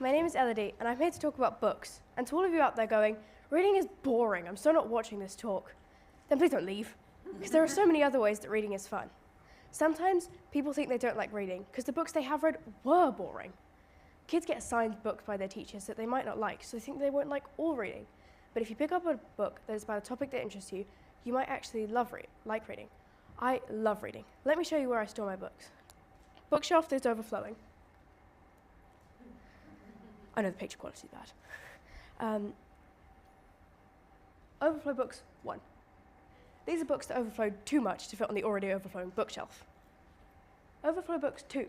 my name is Elodie, and I'm here to talk about books. And to all of you out there going, reading is boring, I'm so not watching this talk, then please don't leave, because there are so many other ways that reading is fun. Sometimes people think they don't like reading because the books they have read were boring. Kids get assigned books by their teachers that they might not like, so they think they won't like all reading. But if you pick up a book that is about a topic that interests you, you might actually like reading. I love reading. Let me show you where I store my books. Bookshelf is overflowing. I know the picture quality is bad. Overflow books 1. These are books that overflow too much to fit on the already overflowing bookshelf. Overflow books 2.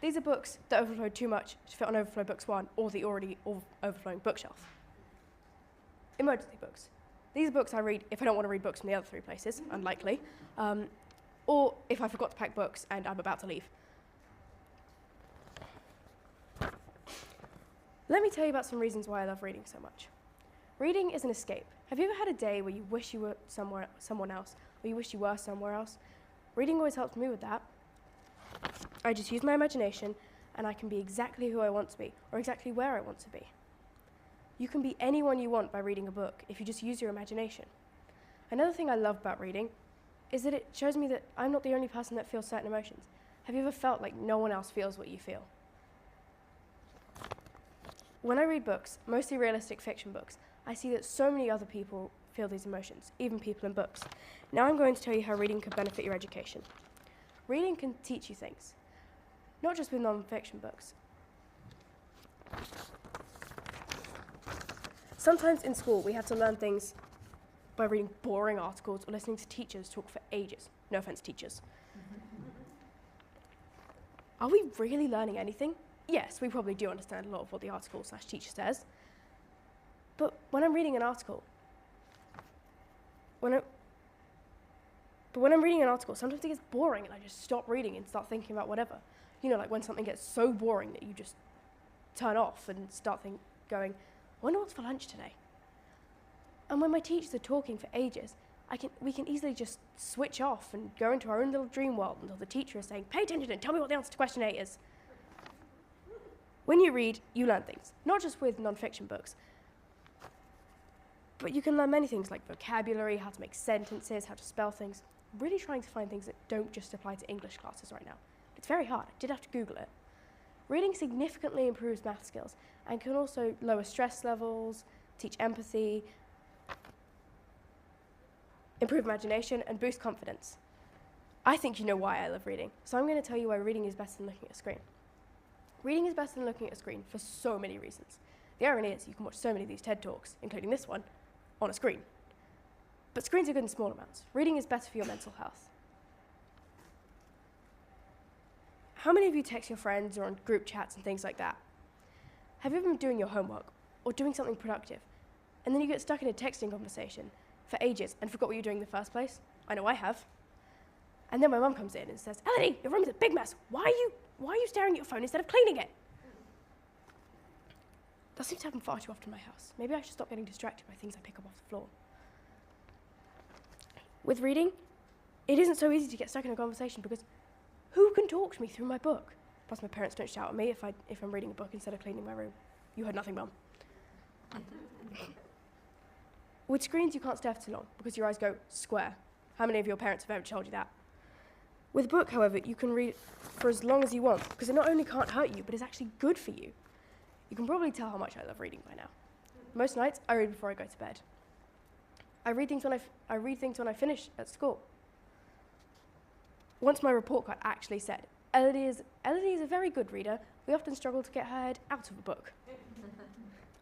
These are books that overflow too much to fit on overflow books 1 or the already overflowing bookshelf. Emergency books. These are books I read if I don't want to read books from the other 3 places, unlikely, or if I forgot to pack books and I'm about to leave. Let me tell you about some reasons why I love reading so much. Reading is an escape. Have you ever had a day where you wish you were someone else, or you wish you were somewhere else? Reading always helps me with that. I just use my imagination, and I can be exactly who I want to be, or exactly where I want to be. You can be anyone you want by reading a book if you just use your imagination. Another thing I love about reading is that it shows me that I'm not the only person that feels certain emotions. Have you ever felt like no one else feels what you feel? When I read books, mostly realistic fiction books, I see that so many other people feel these emotions, even people in books. Now I'm going to tell you how reading can benefit your education. Reading can teach you things, not just with non-fiction books. Sometimes in school we have to learn things by reading boring articles or listening to teachers talk for ages. No offense, teachers. Are we really learning anything? Yes, we probably do understand a lot of what the article/teacher says. But when I'm reading an article, when I'm reading an article, sometimes it gets boring and I just stop reading and start thinking about whatever. You know, like when something gets so boring that you just turn off and start going, I wonder what's for lunch today. And when my teachers are talking for ages, we can easily just switch off and go into our own little dream world until the teacher is saying, pay attention and tell me what the answer to question 8 is. When you read, you learn things, not just with non-fiction books, but you can learn many things like vocabulary, how to make sentences, how to spell things. I'm really trying to find things that don't just apply to English classes right now. It's very hard. I did have to Google it. Reading significantly improves math skills and can also lower stress levels, teach empathy, improve imagination, and boost confidence. I think you know why I love reading, so I'm going to tell you why reading is better than looking at a screen. Reading is better than looking at a screen for so many reasons. The irony is you can watch so many of these TED Talks, including this one, on a screen. But screens are good in small amounts. Reading is better for your mental health. How many of you text your friends or on group chats and things like that? Have you ever been doing your homework or doing something productive, and then you get stuck in a texting conversation for ages and forgot what you were doing in the first place? I know I have. And then my mum comes in and says, Elodie, your room's a big mess. Why are you staring at your phone instead of cleaning it? That seems to happen far too often in my house. Maybe I should stop getting distracted by things I pick up off the floor. With reading, it isn't so easy to get stuck in a conversation because who can talk to me through my book? Plus my parents don't shout at me if I'm reading a book instead of cleaning my room. You heard nothing, Mum. With screens, you can't stare for too long because your eyes go square. How many of your parents have ever told you that? With a book, however, you can read for as long as you want because it not only can't hurt you, but it's actually good for you. You can probably tell how much I love reading by now. Most nights, I read before I go to bed. I read things when I finish at school. Once my report card actually said, Elodie is a very good reader. We often struggle to get her head out of a book.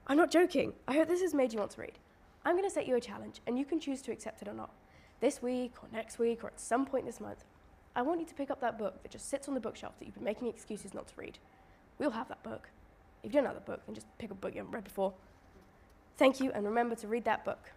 I'm not joking. I hope this has made you want to read. I'm going to set you a challenge, and you can choose to accept it or not. This week, or next week, or at some point this month, I want you to pick up that book that just sits on the bookshelf that you've been making excuses not to read. We'll have that book. If you don't have that book, then just pick a book you haven't read before. Thank you, and remember to read that book.